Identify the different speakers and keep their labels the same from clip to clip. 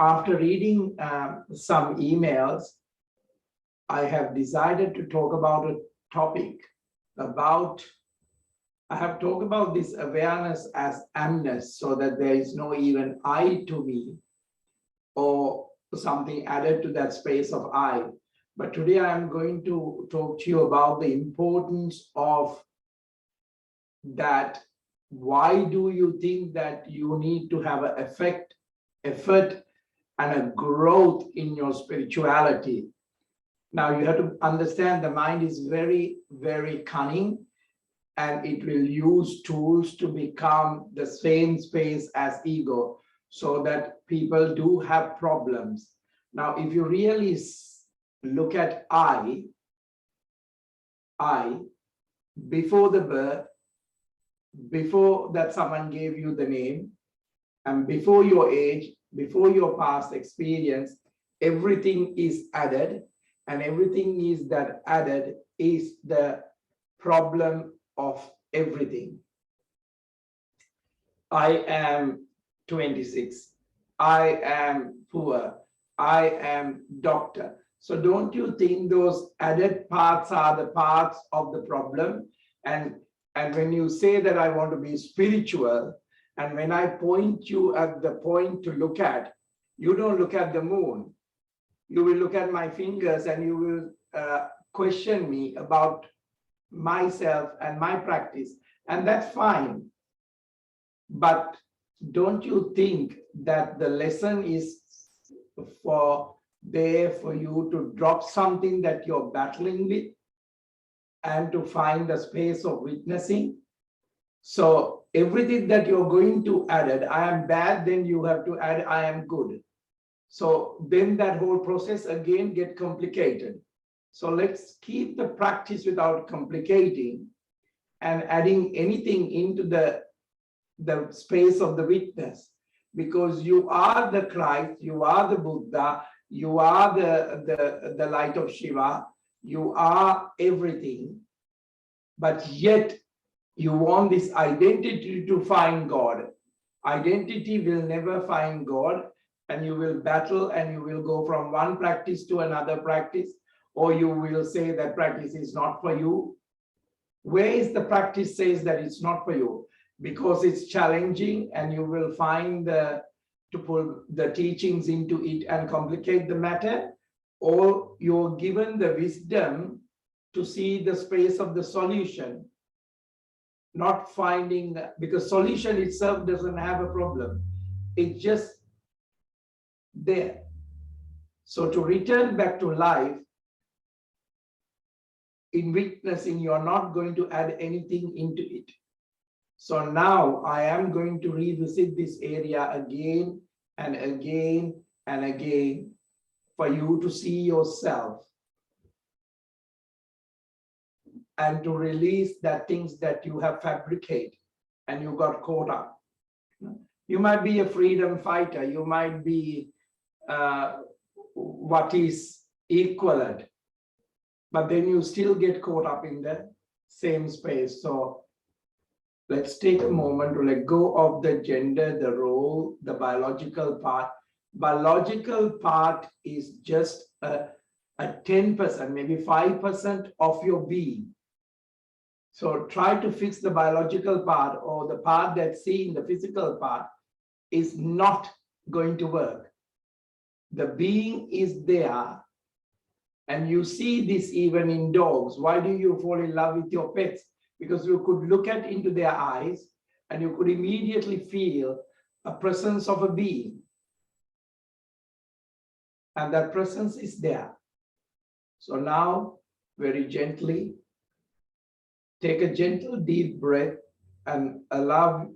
Speaker 1: after reading some emails, I have decided to talk about a topic about, I have talked about this awareness as amness, so that there is no even I to me or something added to that space of I. But today I am going to talk to you about the importance of that. Why do you think that you need to have an effort and a growth in your spirituality? Now you have to understand the mind is very, very cunning, and it will use tools to become the same space as ego, so that people do have problems. Now, if you really look at I, before the birth, before that someone gave you the name, and before your age, before your past experience, everything is added, and everything is that added is the problem of everything. I am 26. I am poor. I am doctor. So don't you think those added parts are the parts of the problem? And when you say that I want to be spiritual, and when I point you at the point to look at, you don't look at the moon. You will look at my fingers and you will question me about myself and my practice. And that's fine. But don't you think that the lesson is there for you to drop something that you're battling with and to find a space of witnessing? So everything that you're going to add, I am bad, then you have to add, I am good. So then that whole process again get complicated. So let's keep the practice without complicating and adding anything into the space of the witness, because you are the Christ, you are the Buddha, you are the light of Shiva, you are everything, but yet you want this identity to find God. Identity will never find God, and you will battle and you will go from one practice to another practice, or you will say that practice is not for you. Where is the practice says that it's not for you? Because it's challenging, and you will find to pull the teachings into it and complicate the matter, or you're given the wisdom to see the space of the solution, not finding, because solution itself doesn't have a problem. It's just there. So to return back to life, in witnessing, you're not going to add anything into it. So now I am going to revisit this area again and again and again for you to see yourself and to release that things that you have fabricated and you got caught up. You might be a freedom fighter. You might be what is equivalent, but then you still get caught up in the same space. So let's take a moment to let go of the gender, the role, the biological part. Biological part is just a 10%, maybe 5% of your being. So try to fix the biological part, or the part that's seen, the physical part, is not going to work. The being is there. And you see this even in dogs. Why do you fall in love with your pets? Because you could look into their eyes and you could immediately feel a presence of a being. And that presence is there. So now, very gently, take a gentle deep breath and allow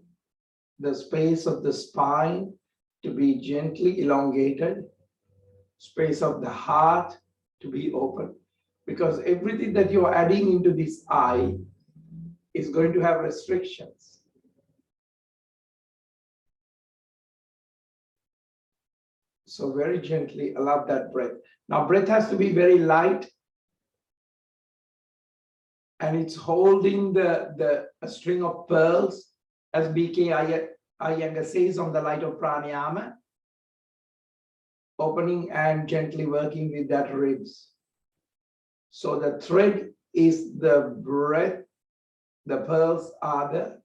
Speaker 1: the space of the spine to be gently elongated, space of the heart to be open, because everything that you're adding into this I is going to have restrictions. So very gently allow that breath. Now breath has to be very light, and it's holding a string of pearls, as B.K. Iyengar says on the light of pranayama. opening and gently working with that ribs. So the thread is the breath, the pearls are the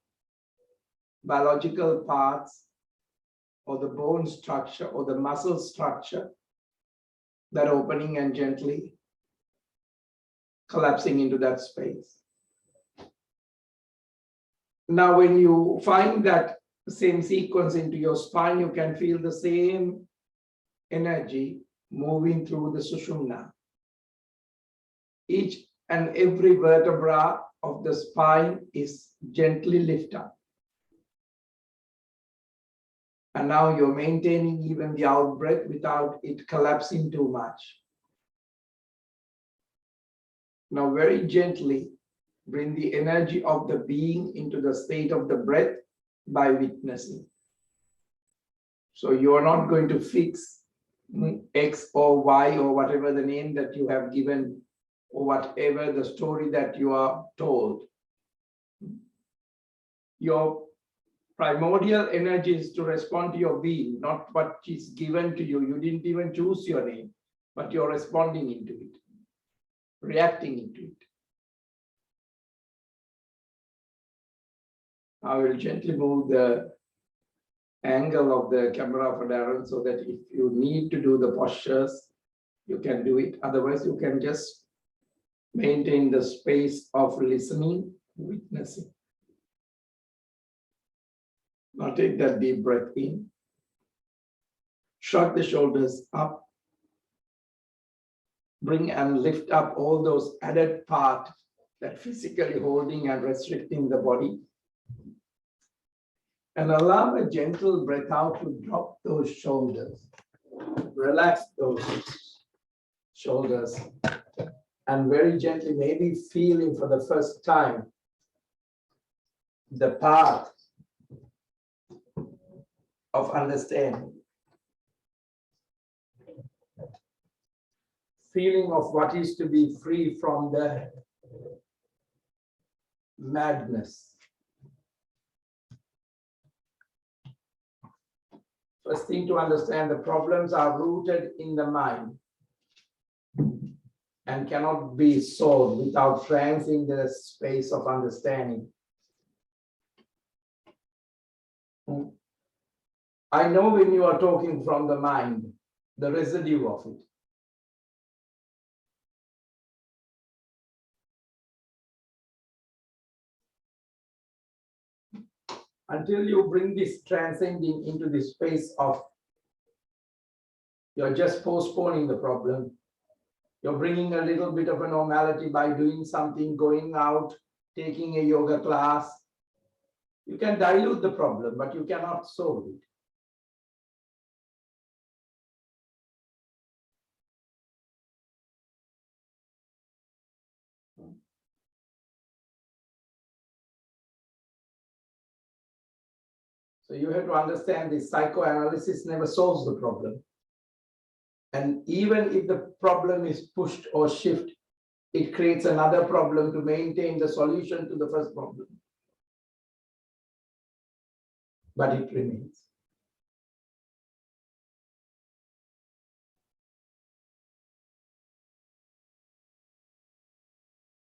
Speaker 1: biological parts or the bone structure or the muscle structure, that opening and gently collapsing into that space. Now, when you find that same sequence into your spine, you can feel the same energy moving through the sushumna. Each and every vertebra of the spine is gently lifted up. And now you're maintaining even the out breath without it collapsing too much. Now very gently bring the energy of the being into the state of the breath by witnessing. So you are not going to fix X or Y or whatever the name that you have given or whatever the story that you are told. Your primordial energy is to respond to your being, not what is given to you. You didn't even choose your name, but you're responding into it, reacting into it. I will gently move the angle of the camera for Darren so that if you need to do the postures, you can do it. Otherwise, you can just maintain the space of listening, witnessing. Now take that deep breath in. Shrug the shoulders up. Bring and lift up all those added parts that physically holding and restricting the body. And allow a gentle breath out to drop those shoulders. Relax those shoulders. And very gently, maybe feeling for the first time the path of understanding. Feeling of what is to be free from the madness. First thing to understand, the problems are rooted in the mind and cannot be solved without transcending the space of understanding. I know when you are talking from the mind, the residue of it. Until you bring this transcending into the space of, you're just postponing the problem. You're bringing a little bit of a normality by doing something, going out, taking a yoga class. You can dilute the problem, but you cannot solve it. So you have to understand this psychoanalysis never solves the problem. And even if the problem is pushed or shifted, it creates another problem to maintain the solution to the first problem. But it remains.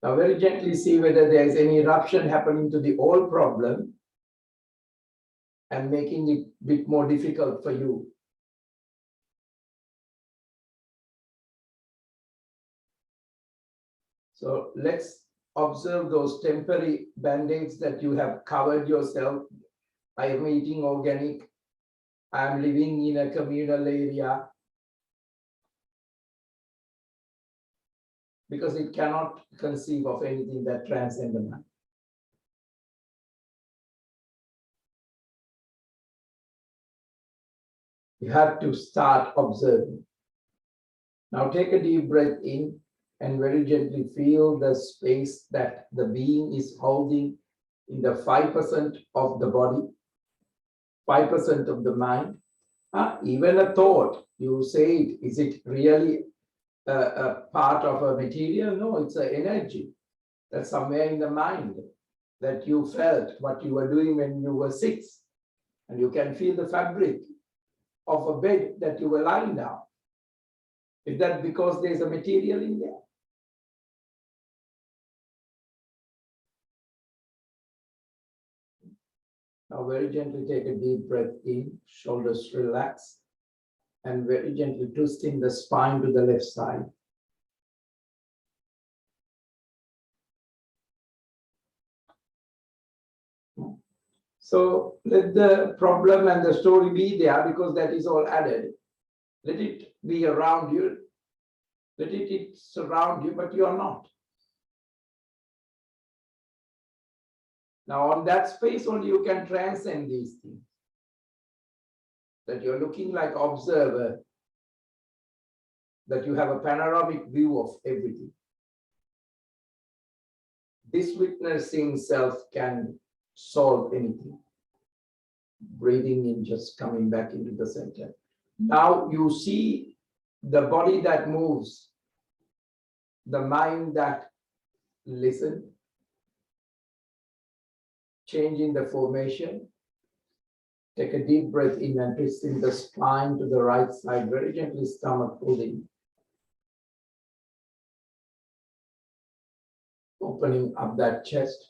Speaker 1: Now very gently see whether there is any eruption happening to the old problem and making it a bit more difficult for you. So let's observe those temporary band-aids that you have covered yourself. I am eating organic. I am living in a communal area. Because it cannot conceive of anything that transcends the mind. You have to start observing. Now take a deep breath in and very gently feel the space that the being is holding in the 5% of the body, 5% of the mind. Even a thought, you say it, is it really a part of a material? No, it's an energy that's somewhere in the mind that you felt what you were doing when you were 6. And you can feel the fabric of a bed that you were lying down. Is that because there's a material in there? Now very gently take a deep breath in, shoulders relax, and very gently twisting the spine to the left side. So let the problem and the story be there because that is all added. Let it be around you. Let it surround you, but you are not. Now on that space only you can transcend these things. That you're looking like observer, that you have a panoramic view of everything. This witnessing self can solve anything. Breathing in, just coming back into the center. Now you see the body that moves, the mind that listens, changing the formation. Take a deep breath in and twisting the spine to the right side, very gently, stomach pulling. Opening up that chest.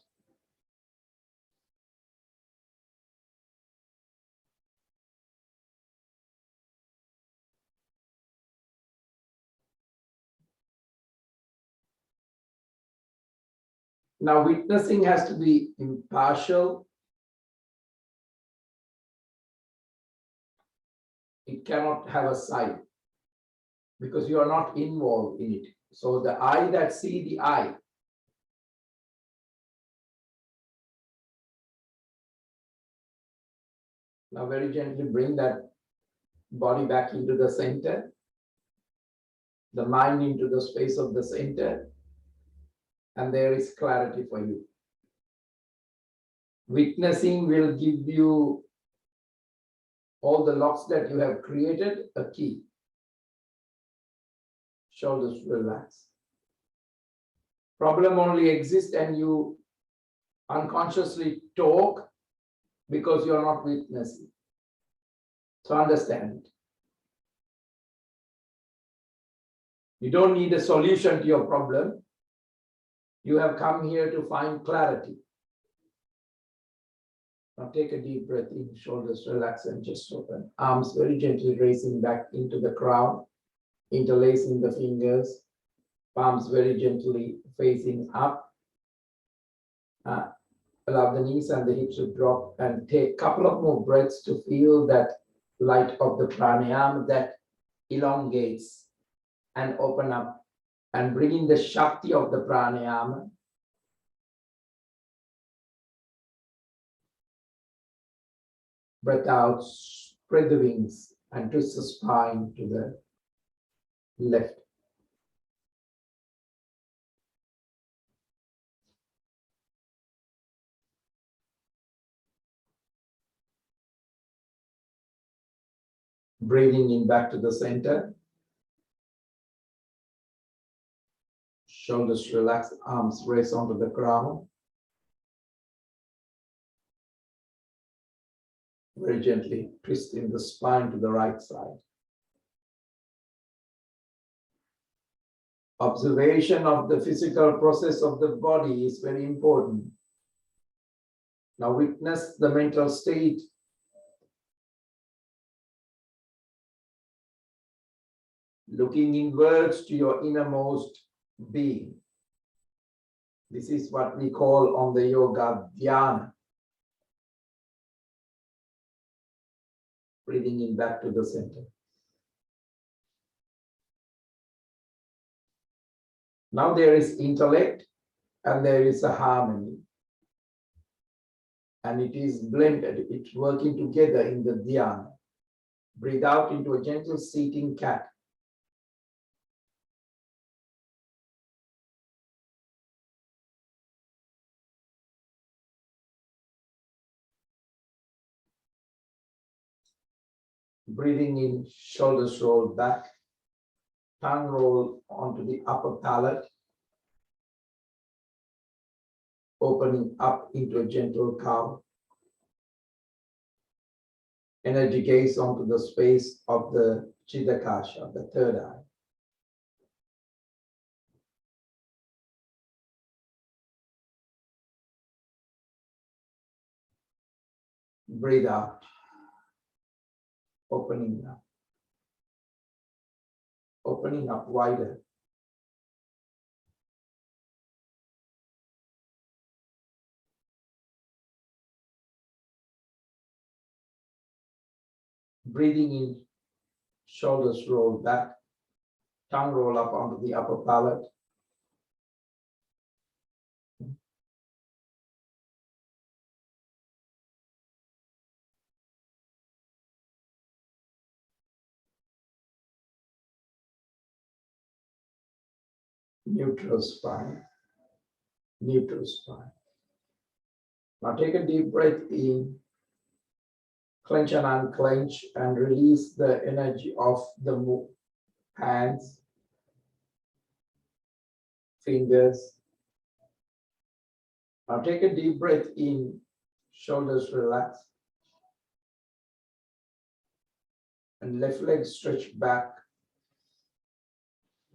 Speaker 1: Now witnessing has to be impartial. It cannot have a side because you are not involved in it. So the eye that see the eye. Now very gently bring that body back into the center, the mind into the space of the center, and there is clarity for you. Witnessing will give you all the locks that you have created, a key. Shoulders relax. Problem only exists and you unconsciously talk because you're not witnessing. So understand it. You don't need a solution to your problem. You have come here to find clarity. Now take a deep breath in, shoulders relax and just open. Arms very gently raising back into the crown, interlacing the fingers, palms very gently facing up. Allow the knees and the hips to drop and take a couple of more breaths to feel that light of the pranayama that elongates and open up and bring in the Shakti of the pranayama. Breath out, spread the wings and twist the spine to the left. Breathing in back to the center. Shoulders relax, arms raise onto the ground. Very gently twisting the spine to the right side. Observation of the physical process of the body is very important. Now witness the mental state. Looking inwards to your innermost being. This is what we call on the yoga dhyana. Breathing in back to the center. Now there is intellect and there is a harmony. And it is blended, it's working together in the dhyana. Breathe out into a gentle seating cat. Breathing in, shoulders roll back, tongue roll onto the upper palate, opening up into a gentle cow. Energy gaze onto the space of the Chiddakasha, the third eye. Breathe out, opening up wider. Breathing in, shoulders roll back, tongue roll up onto the upper palate. Neutral spine, neutral spine. Now take a deep breath in, clench and unclench, and release the energy of the hands, fingers. Now take a deep breath in, shoulders relax, and left leg stretch back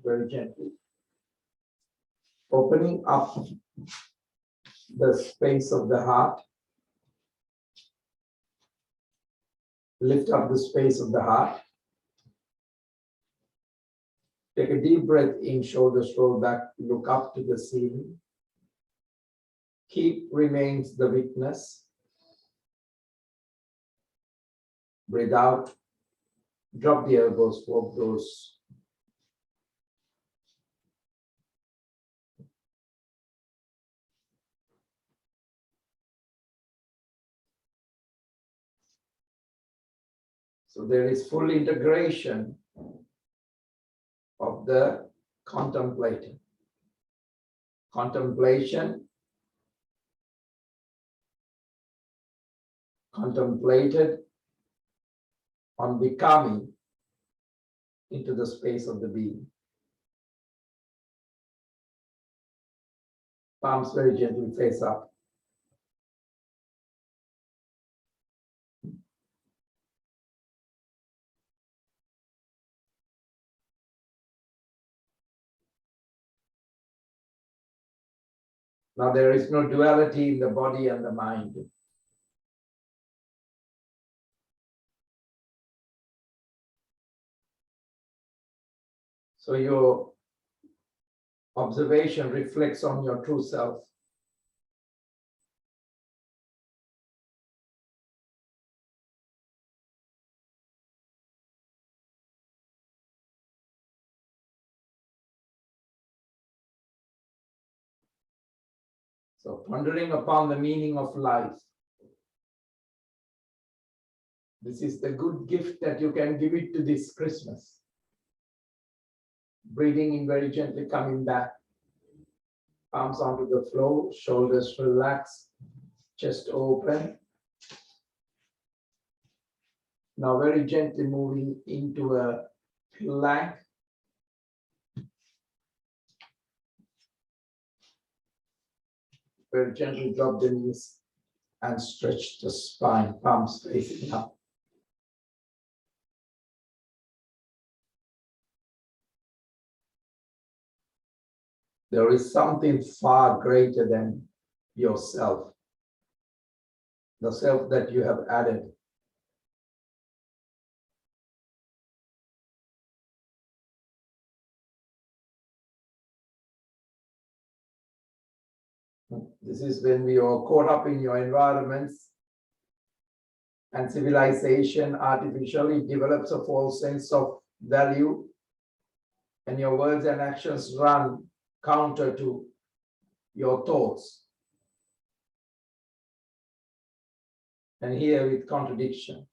Speaker 1: very gently, opening up the space of the heart. Lift up the space of the heart. Take a deep breath in, shoulders roll back, look up to the ceiling. Keep remains the witness. Breathe out, drop the elbows, walk those. So there is full integration of the contemplating. Contemplation, contemplated on becoming into the space of the being. Palms very gently face up. Now there is no duality in the body and the mind. So your observation reflects on your true self. So pondering upon the meaning of life. This is the good gift that you can give it to this Christmas. Breathing in very gently, coming back. Palms onto the floor, shoulders relax, chest open. Now very gently moving into a plank. Very gently drop the knees and stretch the spine, palms facing up. There is something far greater than yourself, the self that you have added. This is when we are caught up in your environments and civilization artificially develops a false sense of value, and your words and actions run counter to your thoughts. And here with contradiction.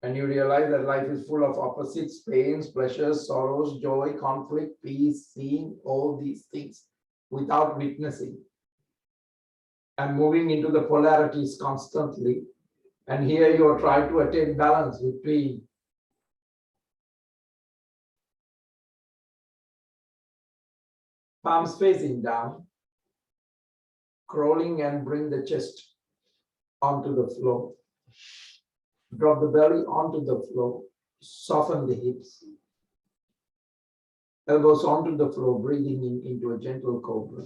Speaker 1: And you realize that life is full of opposites, pains, pleasures, sorrows, joy, conflict, peace, seeing all these things without witnessing. And moving into the polarities constantly. And here you are trying to attain balance between palms facing down, crawling and bring the chest onto the floor. Drop the belly onto the floor, soften the hips. Elbows onto the floor, breathing in into a gentle cobra.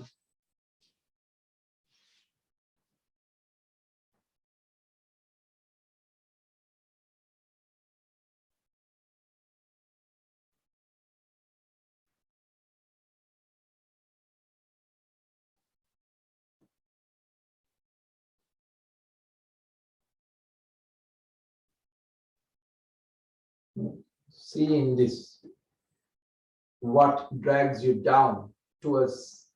Speaker 1: Seeing this, what drags you down towards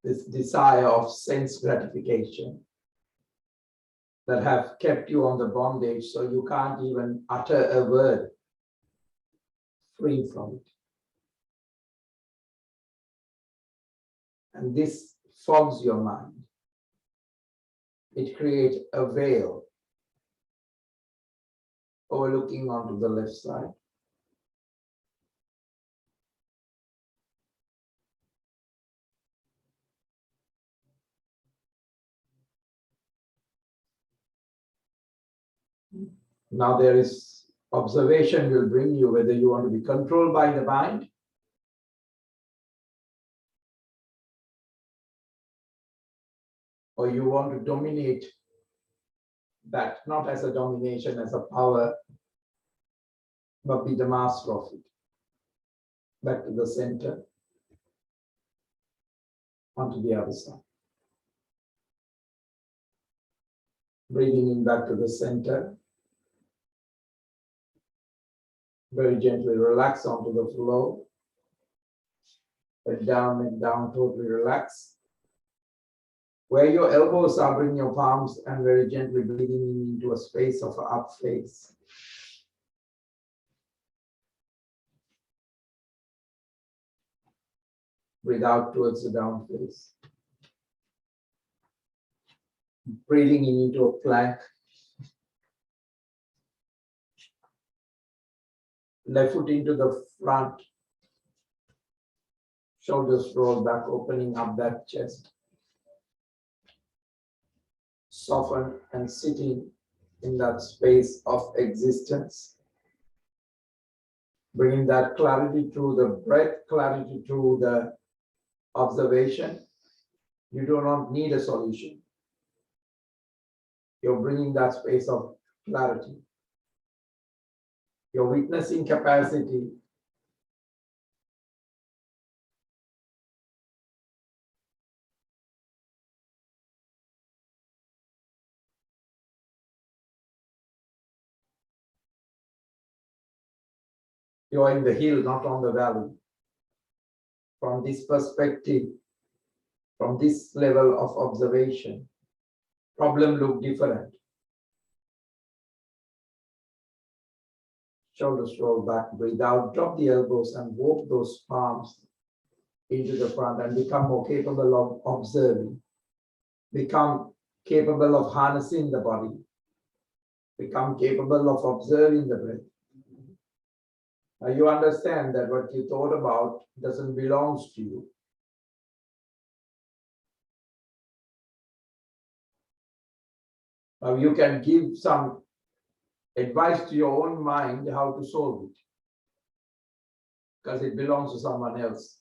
Speaker 1: this desire of sense gratification that have kept you on the bondage, so you can't even utter a word free from it. And this fogs your mind. It creates a veil overlooking onto the left side. Now there is observation will bring you whether you want to be controlled by the mind or you want to dominate that, not as a domination, as a power, but be the master of it. Back to the center, onto the other side. Breathing in back to the center. Very gently relax onto the floor. Head down, totally relax. Where your elbows are, bring your palms and very gently breathing into a space of an up face. Breathe out towards the down face. Breathing in into a plank. Left foot into the front. Shoulders roll back, opening up that chest. Soften and sitting in that space of existence. Bringing that clarity through the breath, clarity through the observation. You do not need a solution. You're bringing that space of clarity. Your witnessing capacity you are in the hill, not on the valley. From this perspective, from this level of observation, problem look different. Shoulders roll back, breathe out, drop the elbows and walk those palms into the front and become more capable of observing. Become capable of harnessing the body. Become capable of observing the breath. You understand that what you thought about doesn't belong to you. Now you can give some advice to your own mind how to solve it, because it belongs to someone else.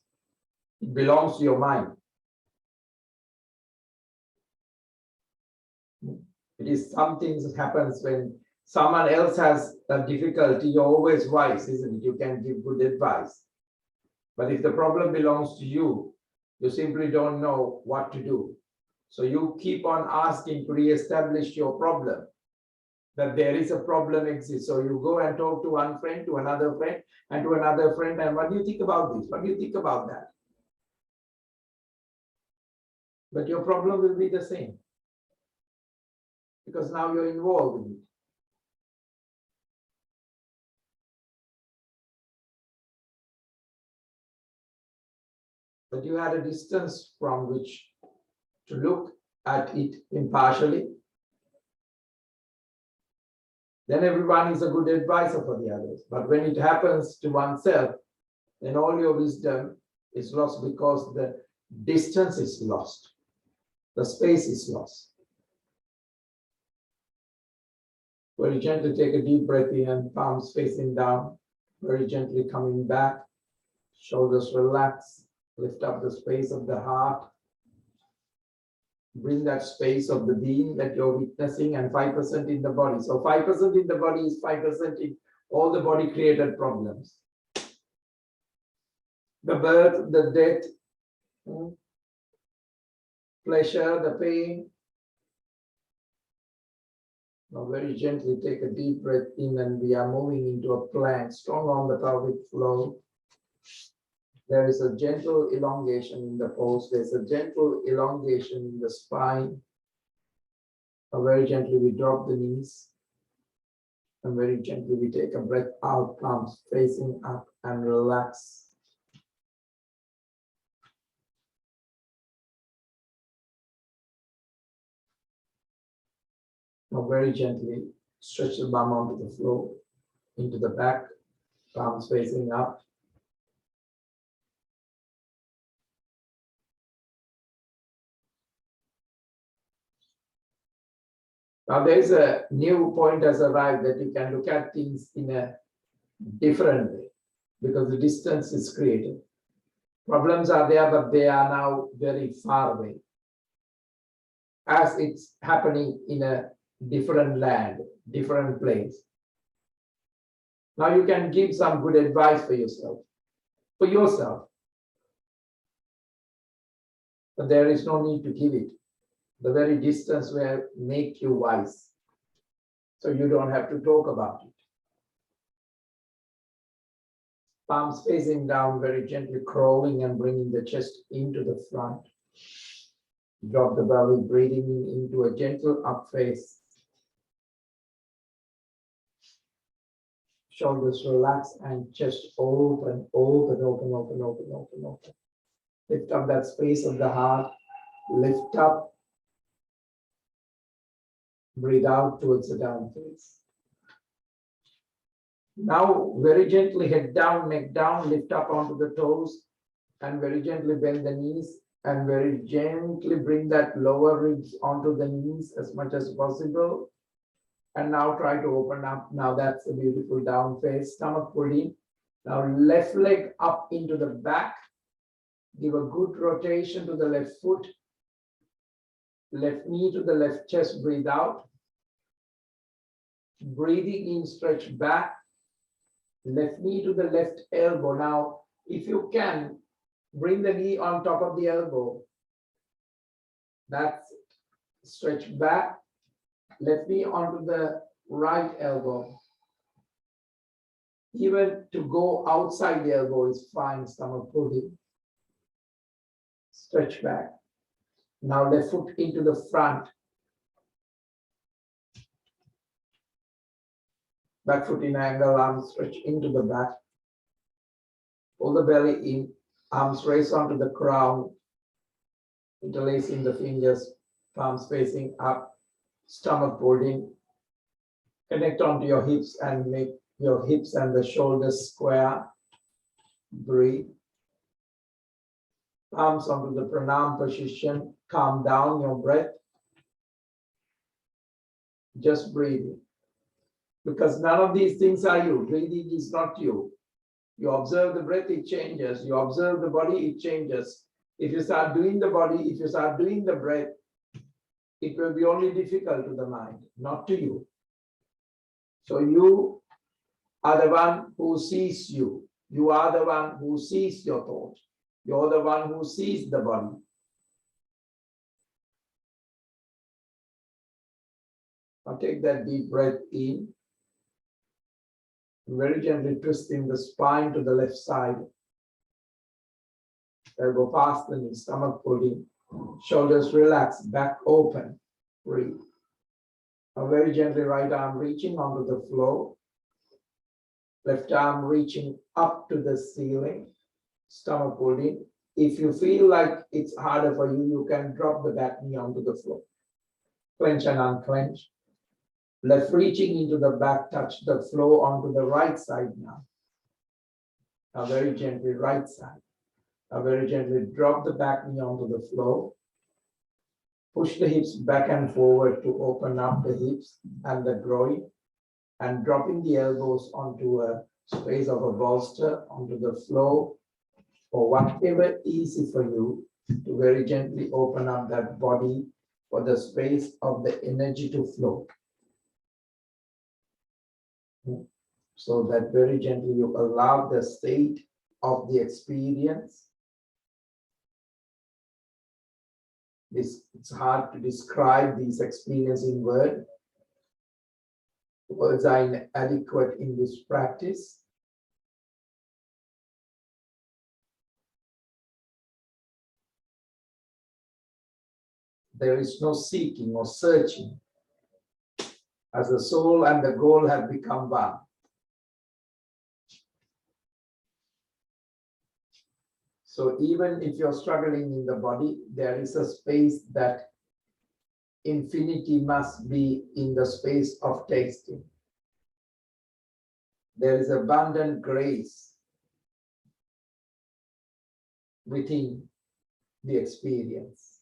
Speaker 1: It belongs to your mind. It is something that happens when someone else has a difficulty. You're always wise, isn't it? You can give good advice. But if the problem belongs to you, you simply don't know what to do. So you keep on asking to reestablish your problem, that there is a problem exists. So you go and talk to one friend, to another friend, and to another friend. And what do you think about this? What do you think about that? But your problem will be the same, because now you're involved in it. But you had a distance from which to look at it impartially. Then everyone is a good advisor for the others. But when it happens to oneself, then all your wisdom is lost, because the distance is lost. The space is lost. Very gently take a deep breath in and palms facing down. Very gently coming back. Shoulders relax. Lift up the space of the heart. Bring that space of the being that you're witnessing, and 5% in the body. So 5% in the body is 5% in all the body created problems. The birth, the death, pleasure, the pain. Now very gently take a deep breath in, and we are moving into a plank, strong on the pelvic floor. There is a gentle elongation in the pose. There's a gentle elongation in the spine. Now very gently we drop the knees. And very gently we take a breath out, palms facing up, and relax. Now very gently stretch the bum onto the floor, into the back, palms facing up. Now there's a new point has arrived that you can look at things in a different way because the distance is created. Problems are there, but they are now very far away. As it's happening in a different land, different place. Now you can give some good advice for yourself. But there is no need to give it. The very distance will make you wise. So you don't have to talk about it. Palms facing down, very gently crawling and bringing the chest into the front. Drop the belly, breathing in into a gentle up face. Shoulders relax and chest open, open, open, open, open, open, open. Lift up that space of the heart. Lift up. Breathe out towards the down face. Now, very gently head down, neck down, lift up onto the toes, and very gently bend the knees, and very gently bring that lower ribs onto the knees as much as possible. And now try to open up. Now that's a beautiful down face, stomach pulling. Now left leg up into the back. Give a good rotation to the left foot. Left knee to the left chest, breathe out. Breathing in, stretch back. Left knee to the left elbow. Now, if you can, bring the knee on top of the elbow. That's it. Stretch back. Left knee onto the right elbow. Even to go outside the elbow is fine, stomach pulling. Stretch back. Now left foot into the front. Back foot in angle, arms stretch into the back. Pull the belly in, arms raise onto the crown. Interlacing the fingers, palms facing up, stomach pulled in. Connect onto your hips and make your hips and the shoulders square. Breathe. Palms onto the pranam position. Calm down your breath. Just breathing. Because none of these things are you. Breathing is not you. You observe the breath, it changes. You observe the body, it changes. If you start doing the body, if you start doing the breath, it will be only difficult to the mind, not to you. So you are the one who sees you. You are the one who sees your thought. You're the one who sees the body. Now take that deep breath in. Very gently twisting the spine to the left side. Elbow past the knee, stomach pulling. Shoulders relax, back open. Breathe. Now very gently right arm reaching onto the floor. Left arm reaching up to the ceiling. Stomach pulled in. If you feel like it's harder for you, you can drop the back knee onto the floor. Clench and unclench. Left reaching into the back, touch the floor onto the right side now. Now very gently right side. Now very gently drop the back knee onto the floor. Push the hips back and forward to open up the hips and the groin. And dropping the elbows onto a space of a bolster onto the floor. Or whatever easy for you to very gently open up that body for the space of the energy to flow. So that very gently you allow the state of the experience. It's hard to describe these experiences in words, Words are inadequate in this practice. There is no seeking or searching, as the soul and the goal have become one. So even if you're struggling in the body, there is a space that infinity must be in the space of tasting. There is abundant grace within the experience.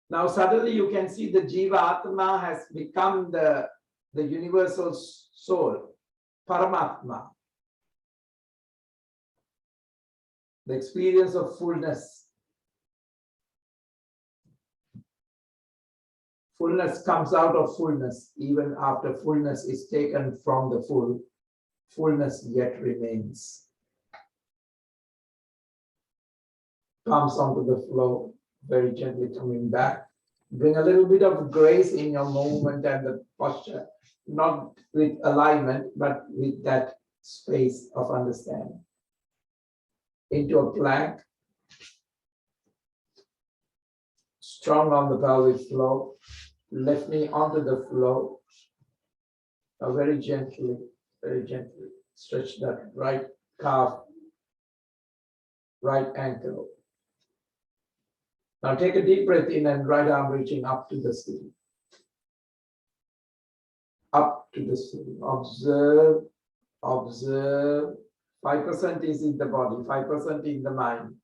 Speaker 1: Now suddenly you can see the Jiva Atma has become the universal soul, Paramatma. The experience of fullness. Fullness comes out of fullness. Even after fullness is taken from the full, fullness yet remains. Comes onto the flow, very gently coming back. Bring a little bit of grace in your movement and the posture, not with alignment, but with that space of understanding. Into a plank, strong on the pelvic floor, left knee onto the floor. Now very gently stretch that right calf, right ankle. Now take a deep breath in and right arm reaching up to the ceiling. Up to the ceiling. Observe, observe. 5% is in the body, 5% in the mind.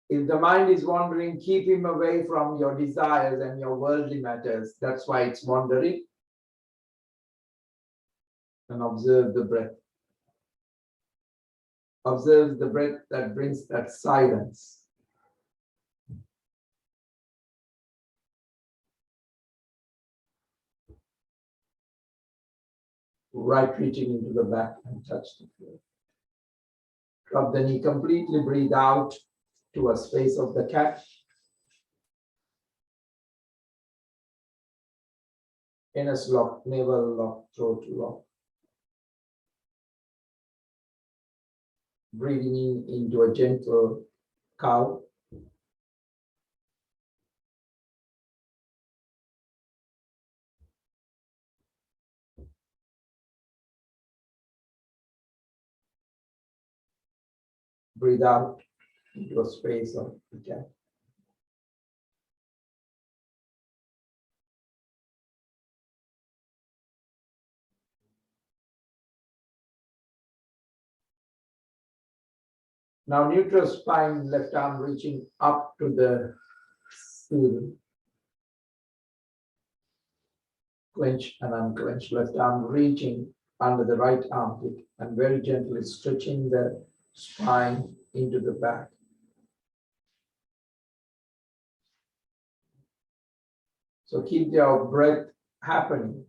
Speaker 1: If the mind is wandering, keep him away from your desires and your worldly matters. That's why it's wandering. And observe the breath. Observe the breath that brings that silence. Right reaching into the back and touch the floor. Drop the knee completely, breathe out to a space of the cat. Anus lock, navel lock, throat lock. Breathing in into a gentle cow. Breathe out into a space of the cat. Now neutral spine, left arm reaching up to the ceiling. Clench and unclench, left arm reaching under the right armpit and very gently stretching the spine into the back. So keep your breath happening.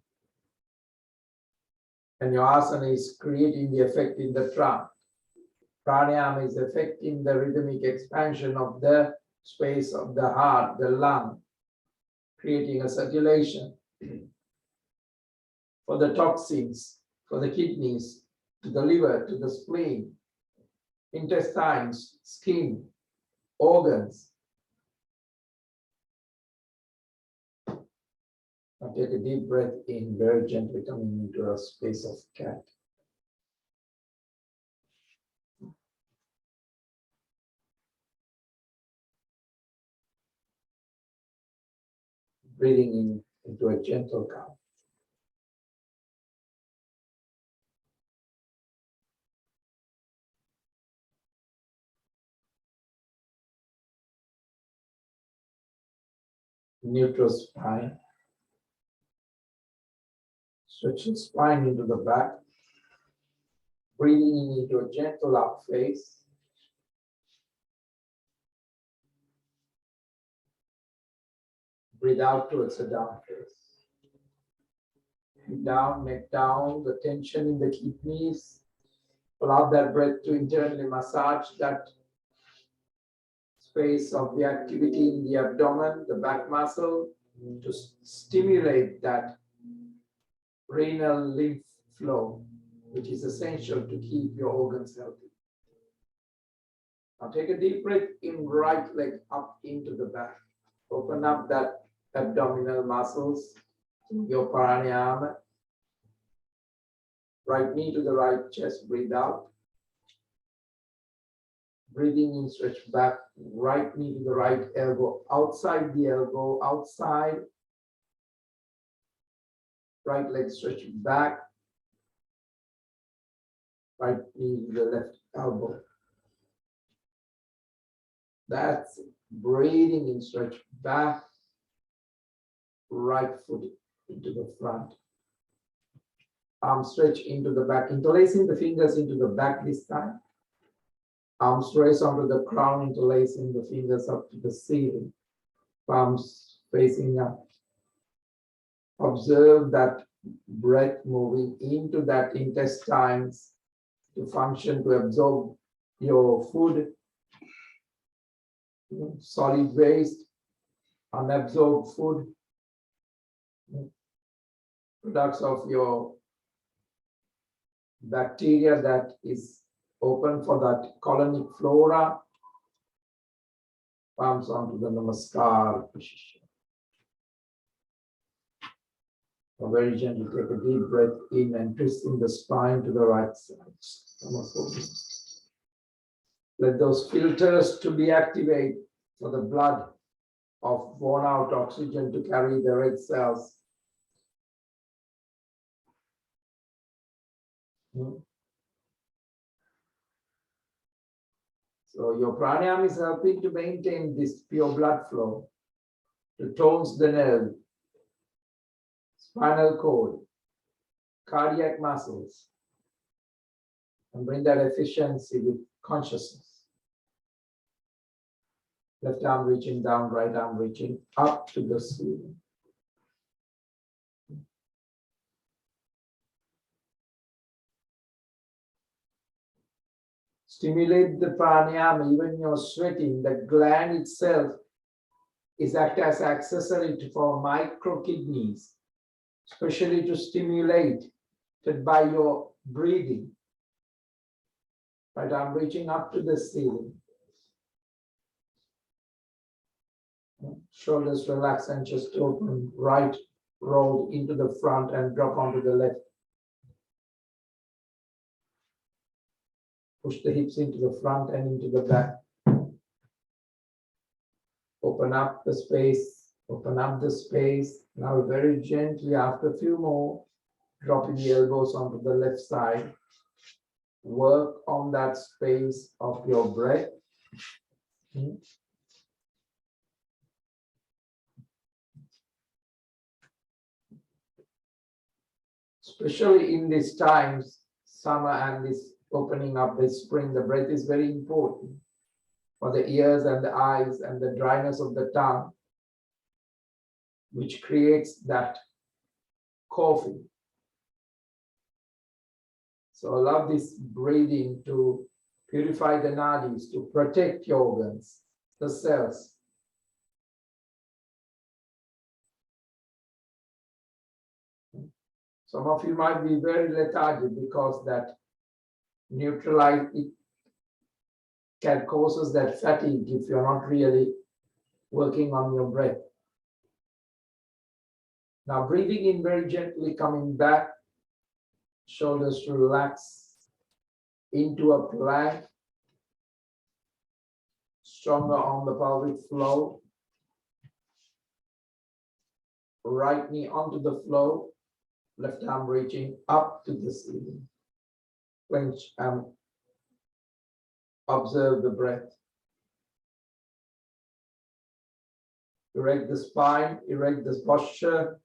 Speaker 1: And your asana is creating the effect in the trunk. Pranayama is affecting the rhythmic expansion of the space of the heart, the lung, creating a circulation for the toxins, for the kidneys, to the liver, to the spleen, intestines, skin, organs. Now take a deep breath in, very gently coming into a space of cat. Breathing in into a gentle cow. Neutral spine. Stretch the spine into the back. Breathing in into a gentle up face. Breathe out towards the down face. Down, neck down, the tension in the kidneys. Allow that breath to internally massage that space of the activity in the abdomen, the back muscle, to stimulate that renal lymph flow, which is essential to keep your organs healthy. Now take a deep breath in, right leg up into the back. Open up that abdominal muscles, your pranayama. Right knee to the right chest, breathe out. Breathing in, stretch back, right knee to the right elbow, outside the elbow, outside. Right leg stretch back, right knee to the left elbow. That's it. Breathing in, stretch back, right foot into the front. Arm stretch into the back, interlacing the fingers into the back this time. Arms raise onto the crown, interlacing the fingers up to the ceiling. Palms facing up. Observe that breath moving into that intestines to function, to absorb your food, solid waste, unabsorbed food, products of your bacteria that is open for that colonic flora. Palms onto the namaskar position. Very gently take a deep breath in and twisting the spine to the right side. Let those filters to be activated for the blood of worn out oxygen to carry the red cells. So your pranayama is helping to maintain this pure blood flow, to tones the nerve, spinal cord, cardiac muscles, and bring that efficiency with consciousness. Left arm reaching down, right arm reaching up to the ceiling. Stimulate the pranayama, even you're sweating, the gland itself is act as accessory for micro kidneys, especially to stimulate by your breathing. Right arm reaching up to the ceiling. Shoulders relax and chest open, right roll into the front and drop onto the left. Push the hips into the front and into the back. Open up the space, open up the space. Now very gently, after a few more, dropping the elbows onto the left side. Work on that space of your breath. Especially in these times, summer and this opening up this spring, the breath is very important for the ears and the eyes and the dryness of the tongue, which creates that coughing. So allow this breathing to purify the nadis, to protect your organs, the cells. Some of you might be very lethargic because that neutralize it can causes that fatigue if you're not really working on your breath. Now breathing in very gently, coming back, shoulders to relax into a plank, stronger on the pelvic floor. Right knee onto the floor, left arm reaching up to the ceiling. Clench and observe the breath. Erect the spine, erect this posture.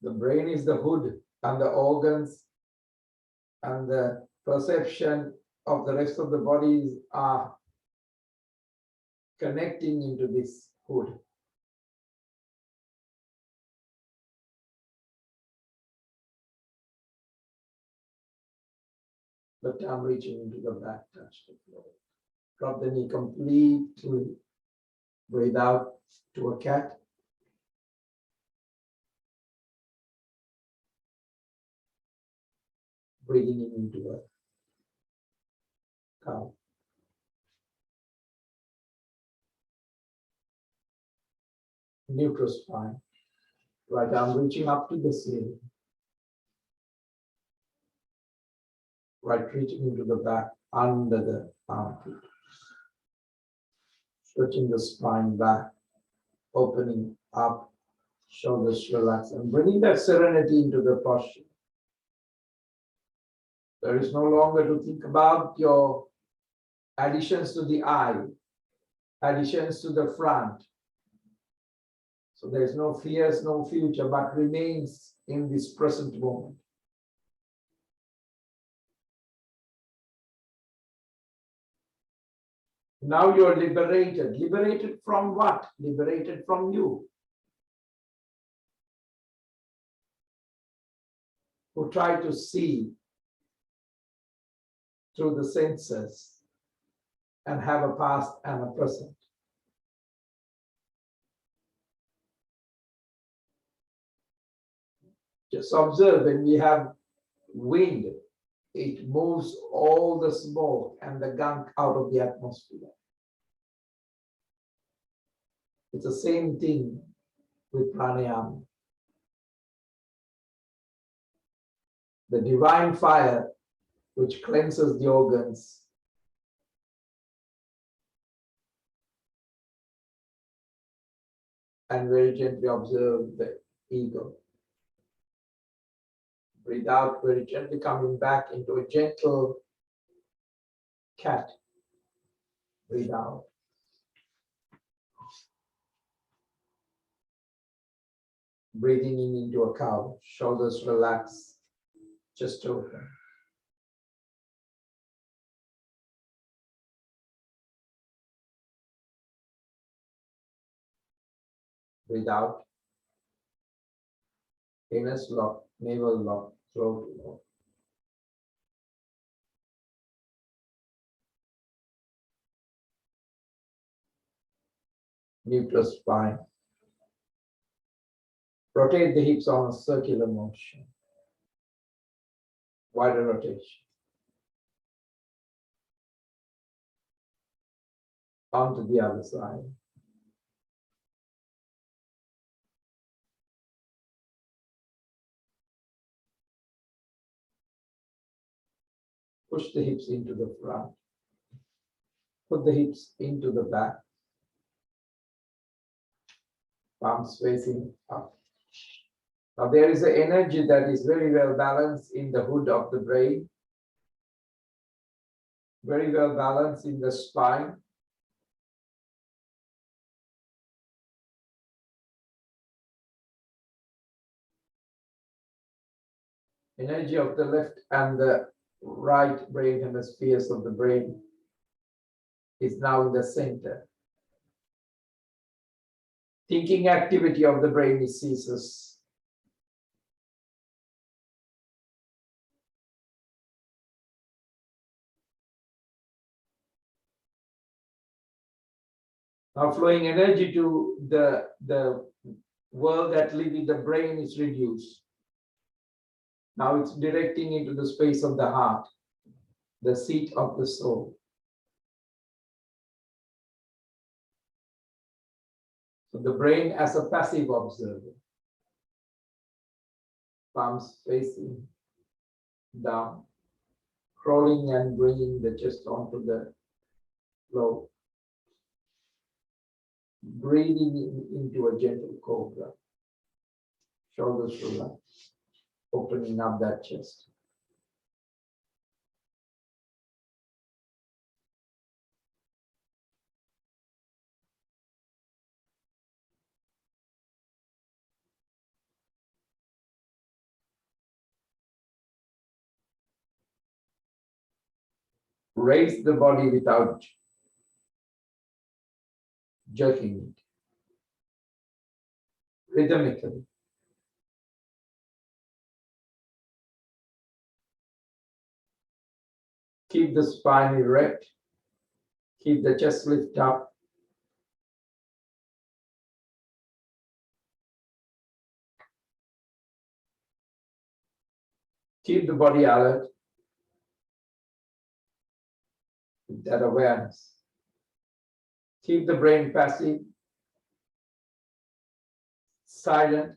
Speaker 1: The brain is the hood, and the organs and the perception of the rest of the bodies are connecting into this hood. Left arm reaching into the back, touch the floor. Drop the knee completely. Breathe out to a cat. Breathing in into a cow. Neutral spine. Right arm reaching up to the ceiling. Right reaching into the back under the armpit. Stretching the spine back, opening up, shoulders relax, and bringing that serenity into the posture. There is no longer to think about your additions to the eye, additions to the front. So there is no fears, no future, but remains in this present moment. Now you're liberated. Liberated from what? Liberated from you. Who try to see through the senses and have a past and a present. Just observe when we have wind, it moves all the smoke and the gunk out of the atmosphere. It's the same thing with pranayama. The divine fire which cleanses the organs and very gently observe the ego. Breathe out very gently, coming back into a gentle cat. Breathe out. Breathing in into a cow, shoulders relax, chest open. Breathe out. Anus lock, navel lock, throat lock. Neutral spine. Rotate the hips on a circular motion. Wider rotation. Onto the other side. Push the hips into the front. Put the hips into the back. Palms facing up. Now there is an energy that is very well balanced in the hood of the brain. Very well balanced in the spine. Energy of the left and the right brain hemispheres of the brain is now in the center. Thinking activity of the brain ceases. Now flowing energy to the world that lives in the brain is reduced. Now it's directing into the space of the heart, the seat of the soul. So the brain as a passive observer. Palms facing down, crawling and bringing the chest onto the floor. Breathing into a gentle cobra. Shoulders relax, opening up that chest. Raise the body without jerking it. Rhythmically. Keep the spine erect. Keep the chest lift up. Keep the body alert with that awareness. Keep the brain passive, silent.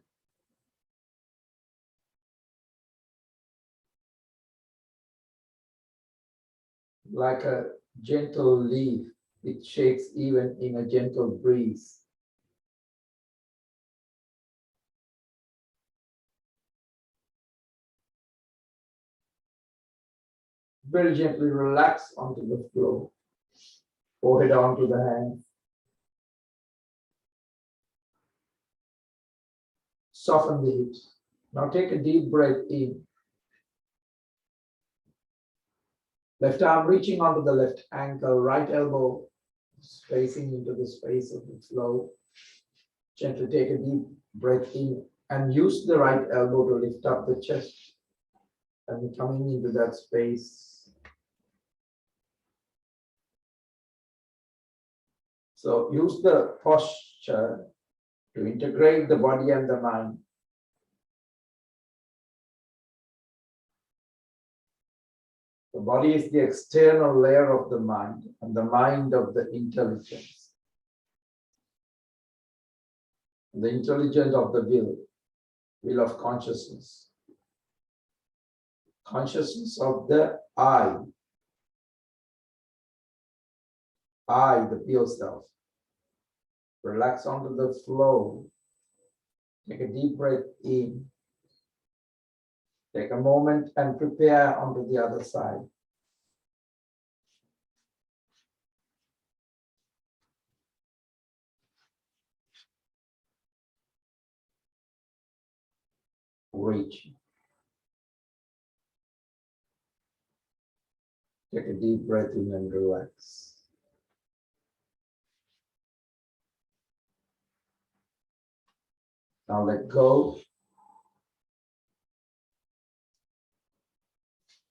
Speaker 1: Like a gentle leaf, it shakes even in a gentle breeze. Very gently relax onto the floor. Forehead onto the hands. Soften the hips. Now take a deep breath in. Left arm reaching onto the left ankle, right elbow facing into the space of the floor. Gently take a deep breath in and use the right elbow to lift up the chest and coming into that space. So use the posture to integrate the body and the mind. The body is the external layer of the mind and the mind of the intelligence. The intelligence of the will of consciousness. Consciousness of the I, the pure self. Relax onto the flow. Take a deep breath in. Take a moment and prepare onto the other side. Reach. Take a deep breath in and relax. Now let go.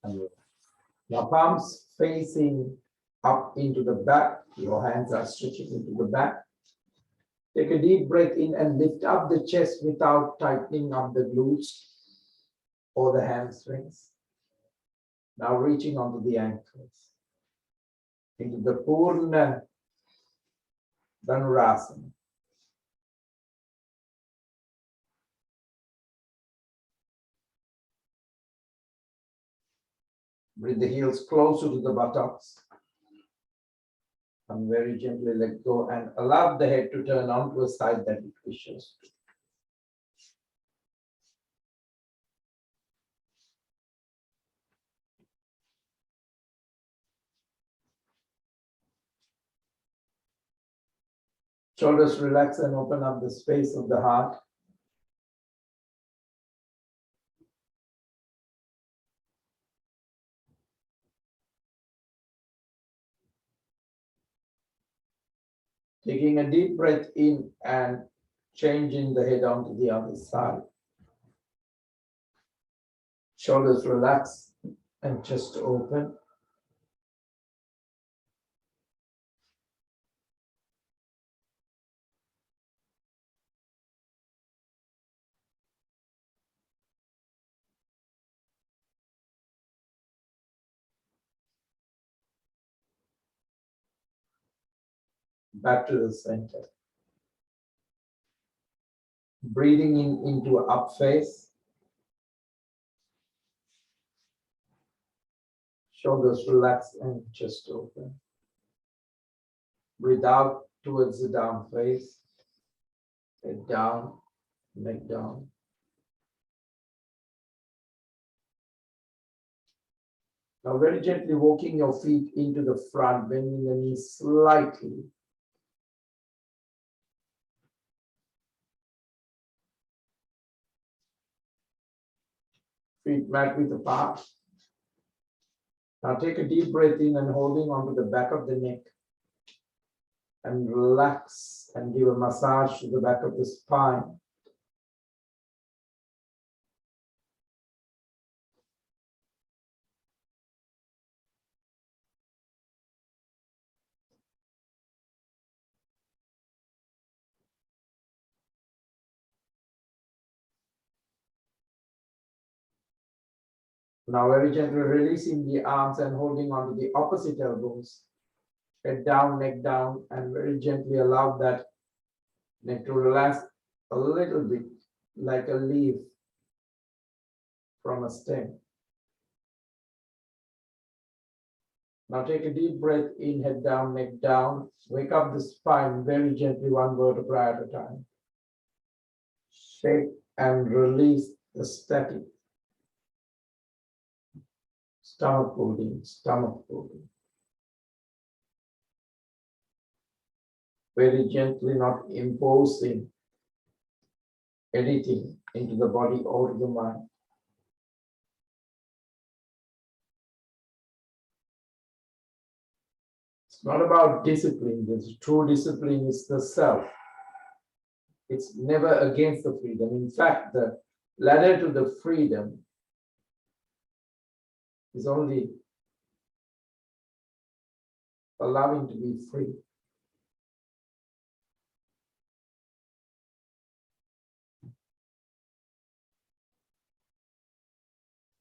Speaker 1: And relax. Now palms facing up into the back. Your hands are stretching into the back. Take a deep breath in and lift up the chest without tightening up the glutes or the hamstrings. Now reaching onto the ankles. Into the Purna Dhanurasana. Bring the heels closer to the buttocks. And very gently let go and allow the head to turn onto a side that it wishes. Shoulders relax and open up the space of the heart. Taking a deep breath in and changing the head onto the other side. Shoulders relax and chest open. Back to the center. Breathing in into up face. Shoulders relax and chest open. Breathe out towards the down face. Head down, neck down. Now very gently walking your feet into the front, bending the knees slightly. Feet mat width apart. Now take a deep breath in and holding onto the back of the neck. And relax and give a massage to the back of the spine. Now very gently releasing the arms and holding on to the opposite elbows. Head down, neck down, and very gently allow that neck to relax a little bit like a leaf from a stem. Now take a deep breath in, head down, neck down. Wake up the spine very gently, one vertebra at a time. Shake and release the static. Stomach holding, stomach holding. Very gently, not imposing anything into the body or the mind. It's not about discipline. The true discipline is the self. It's never against the freedom. In fact, the ladder to the freedom is only allowing to be free.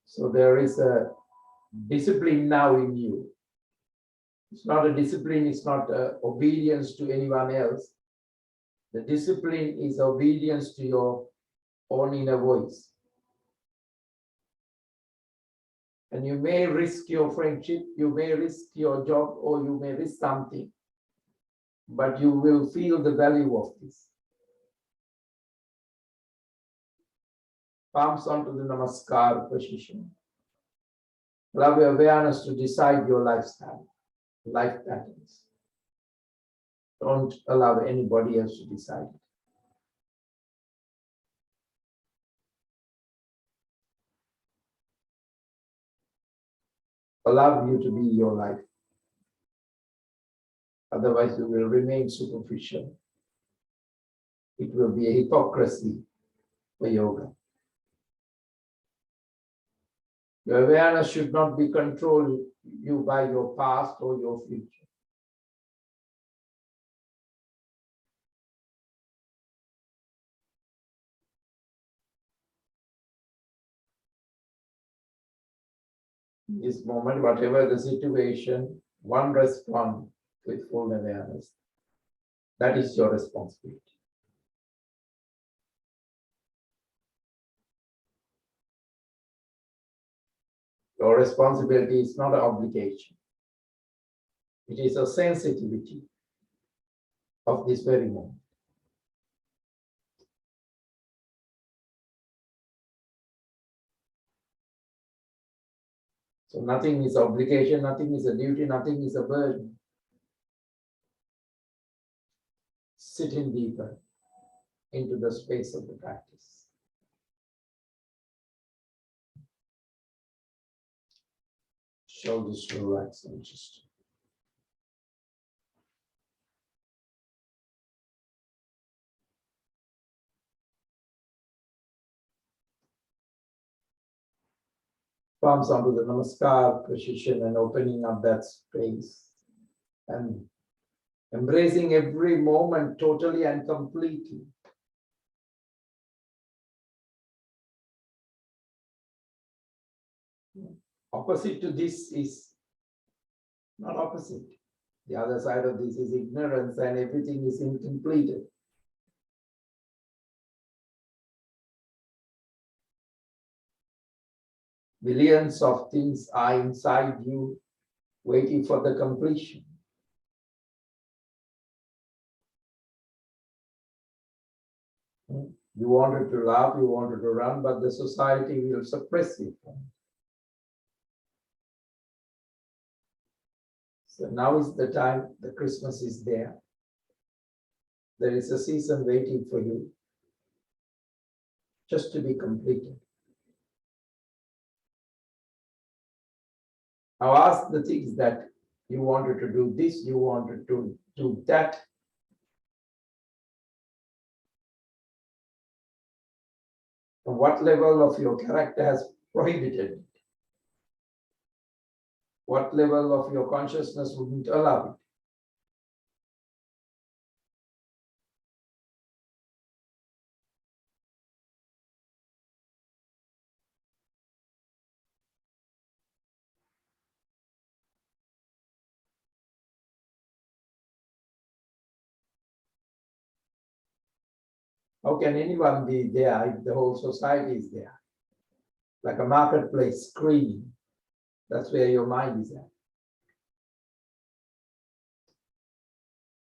Speaker 1: So there is a discipline now in you. It's not a discipline, it's not obedience to anyone else. The discipline is obedience to your own inner voice. And you may risk your friendship, you may risk your job, or you may risk something, but you will feel the value of this. Palms onto the Namaskar position. Allow your awareness to decide your lifestyle, life patterns. Don't allow anybody else to decide it. Allow you to be your life. Otherwise, you will remain superficial. It will be a hypocrisy for yoga. Your awareness should not be controlled you by your past or your future. In this moment, whatever the situation, one respond with full awareness. That is your responsibility. Your responsibility is not an obligation. It is a sensitivity of this very moment. So nothing is obligation, nothing is a duty, nothing is a burden. Sitting deeper into the space of the practice. Shoulders relax and just palms onto the Namaskar position and opening up that space and embracing every moment totally and completely. Opposite to this is not opposite. The other side of this is ignorance and everything is incompleted. Billions of things are inside you waiting for the completion. You wanted to laugh, you wanted to run, but the society will suppress you. So now is the time, the Christmas is there. There is a season waiting for you just to be completed. Now ask the things that you wanted to do this, you wanted to do that. And what level of your character has prohibited it? What level of your consciousness wouldn't allow it? How can anyone be there if the whole society is there? Like a marketplace screen. That's where your mind is at.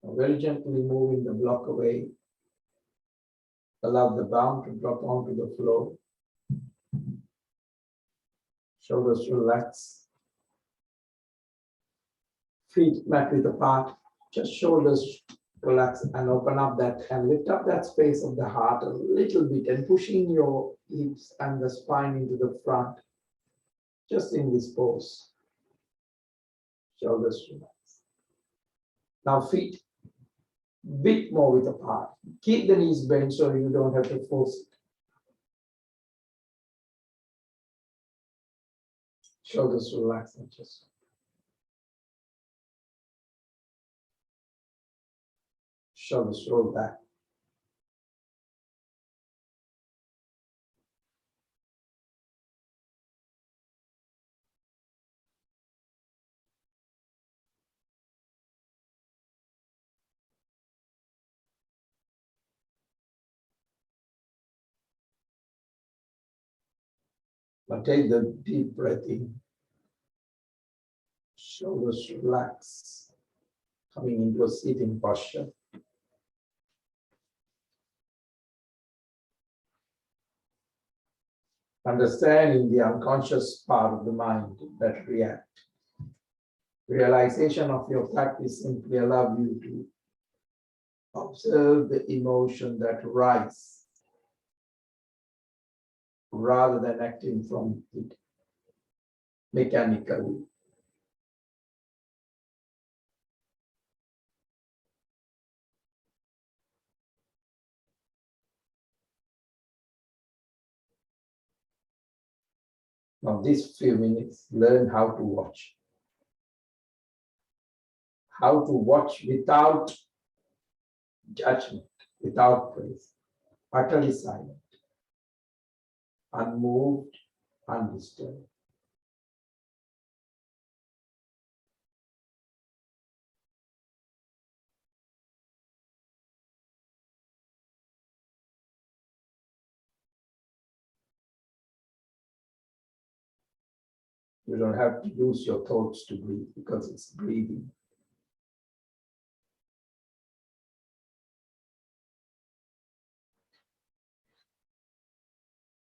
Speaker 1: Now, very gently moving the block away. Allow the bum to drop onto the floor. Shoulders relax. Feet mat width apart. Just shoulders relax and open up that and lift up that space of the heart a little bit and pushing your hips and the spine into the front. Just in this pose. Shoulders relax. Now feet bit more width apart. Keep the knees bent so you don't have to force it. Shoulders relax and just. Shoulders roll back. Now take the deep breath in. Shoulders relax. Coming into a sitting posture. Understanding the unconscious part of the mind that react. Realization of your practice simply allows you to observe the emotion that rises rather than acting from it mechanically. Now, these few minutes, learn how to watch. How to watch without judgment, without praise, utterly silent, unmoved, undisturbed. You don't have to use your thoughts to breathe because it's breathing.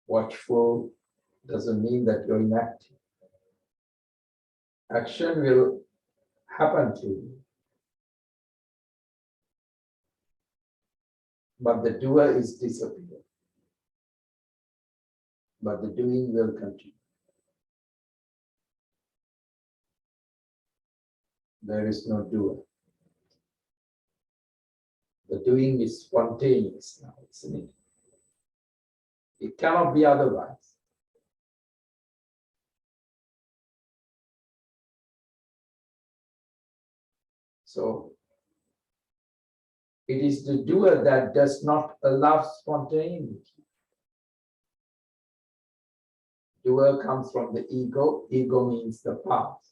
Speaker 1: Watchful doesn't mean that you're inactive. Action will happen to you. But the doer is disappeared. But the doing will continue. There is no doer. The doing is spontaneous now, isn't it? It cannot be otherwise. So it is the doer that does not allow spontaneity. Doer comes from the ego. Ego means the past.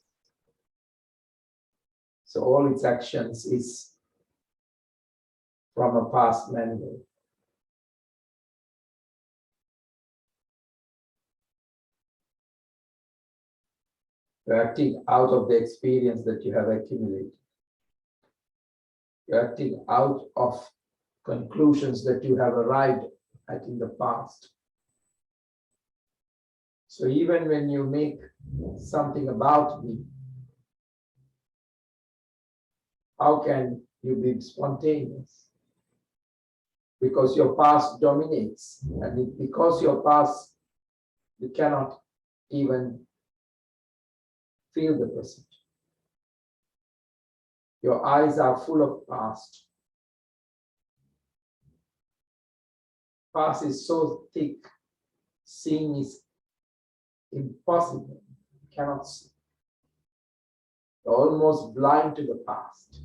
Speaker 1: So all its actions is from a past memory. You're acting out of the experience that you have accumulated. You're acting out of conclusions that you have arrived at in the past. So even when you make something about me, how can you be spontaneous? Because your past dominates, and because your past, you cannot even feel the present. Your eyes are full of past. Past is so thick, seeing is impossible. You cannot see. You're almost blind to the past.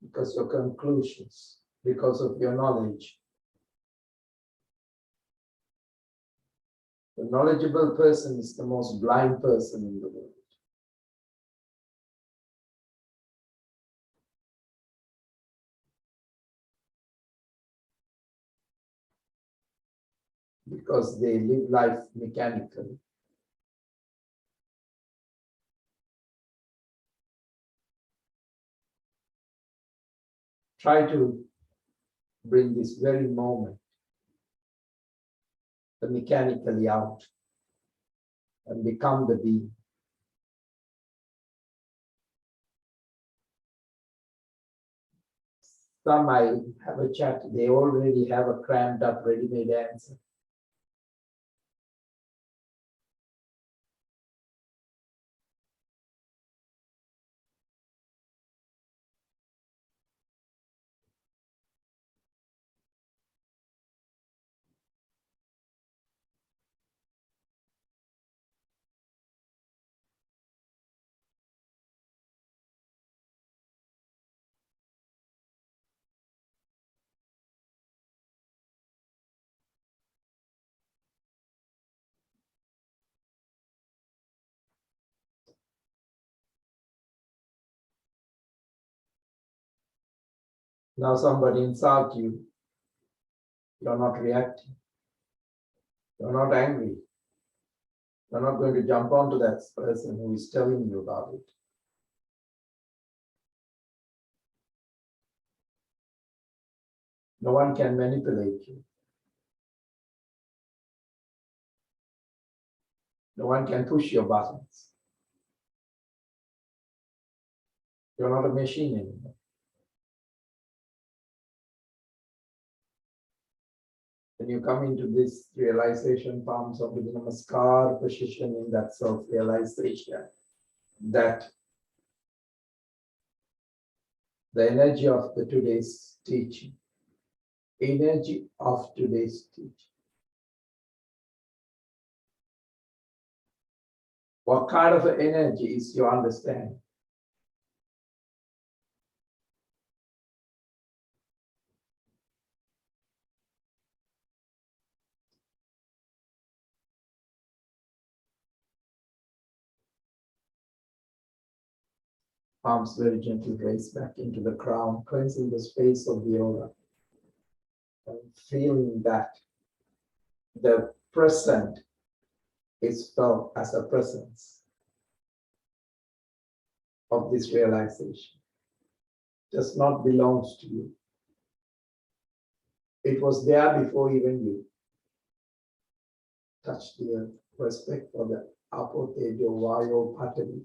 Speaker 1: Because of conclusions, because of your knowledge. The knowledgeable person is the most blind person in the world. because they live life mechanically. Try to bring this very moment, the mechanically out, and become the being. Some I have a chat, they already have a crammed up ready-made answer. Now somebody insults you, you're not reacting, you're not angry, you're not going to jump onto that person who is telling you about it. No one can manipulate you. No one can push your buttons. You're not a machine anymore. When you come into this realization, palms of the namaskar position, in that self-realization, that the energy of the today's teaching, energy of today's teaching. What kind of energy is your understanding? Palms very gently raised back into the crown, cleansing the space of the aura, and feeling that the present is felt as a presence of this realization. Does not belongs to you. It was there before even you touched the earth. Respect for the Apo, Tejo, Vayo, Patavi.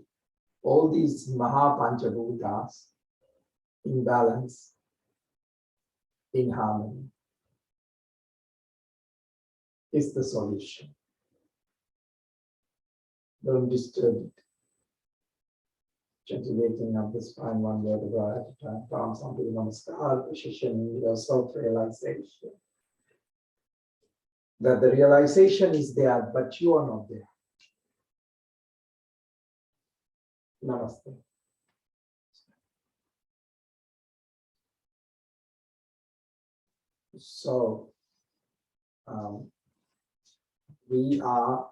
Speaker 1: All these Maha Panchabhutas in balance, in harmony, is the solution. Don't disturb it. Gently waking up the spine one vertebra at a time, palms onto the namaskar position in your self-realization. That the realization is there, but you are not there. Namaste. So, we are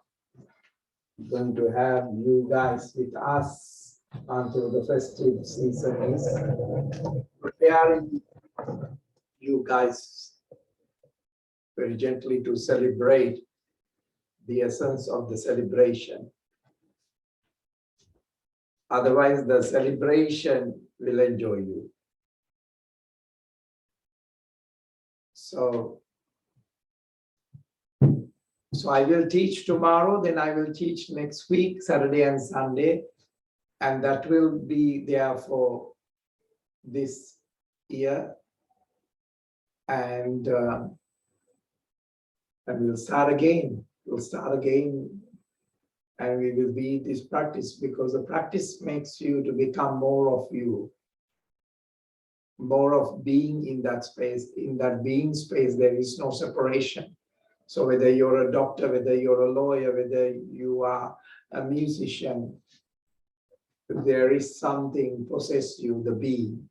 Speaker 1: going to have you guys with us until the festive season is preparing you guys very gently to celebrate the essence of the celebration. Otherwise, the celebration will enjoy you. So I will teach tomorrow, then I will teach next week, Saturday and Sunday, and that will be there for this year. And we'll start again. We'll start again, and we will be this practice, because the practice makes you to become more of you, more of being in that space. In that being space, there is no separation. So whether you're a doctor, whether you're a lawyer, whether you are a musician, there is something possess you, the being.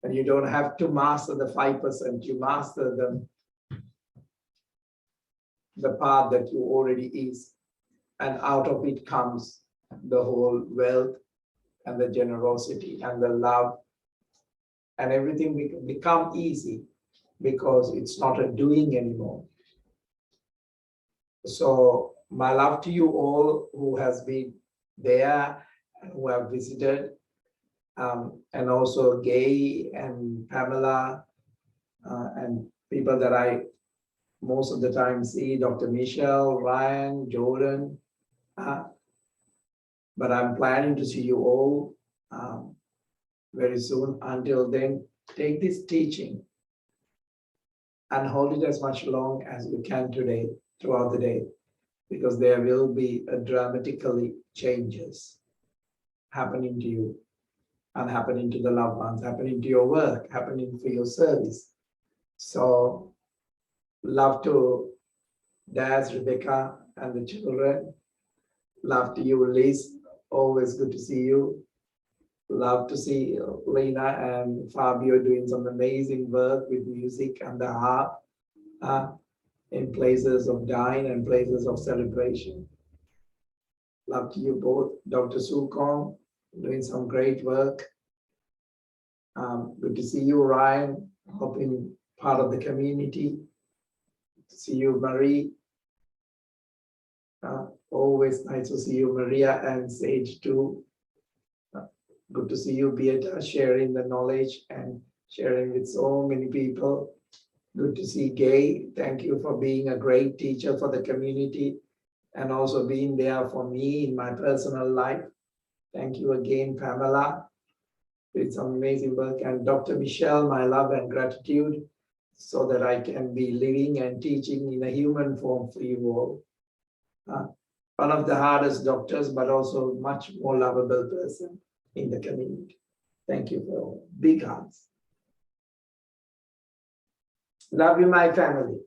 Speaker 1: And you don't have to master the 5%, you master the path that you already is. And out of it comes the whole wealth and the generosity and the love. And everything will become easy, because it's not a doing anymore. So my love to you all who has been there, who have visited, and also Gay and Pamela, and people that I most of the time see, Dr. Michelle, Ryan, Jordan. But I'm planning to see you all very soon. Until then, take this teaching and hold it as much long as you can today, throughout the day, because there will be a dramatically changes happening to you and happening to the loved ones, happening to your work, happening for your service. So love to Daz, Rebecca, and the children. Love to you, Liz. Always good to see you. Love to see Lena and Fabio doing some amazing work with music and the harp in places of dine and places of celebration. Love to you both. Dr. Sukong doing some great work. Good to see you, Ryan, helping part of the community. To see you, Marie. Always nice to see you, Maria, and Sage too. Good to see you, Beata, sharing the knowledge and sharing with so many people. Good to see Gay. Thank you for being a great teacher for the community and also being there for me in my personal life. Thank you again, Pamela. Did some amazing work. And Dr. Michelle, my love and gratitude so that I can be living and teaching in a human form for you all. One of the hardest doctors, but also much more lovable person in the community. Thank you for all. Big hugs. Love you, my family.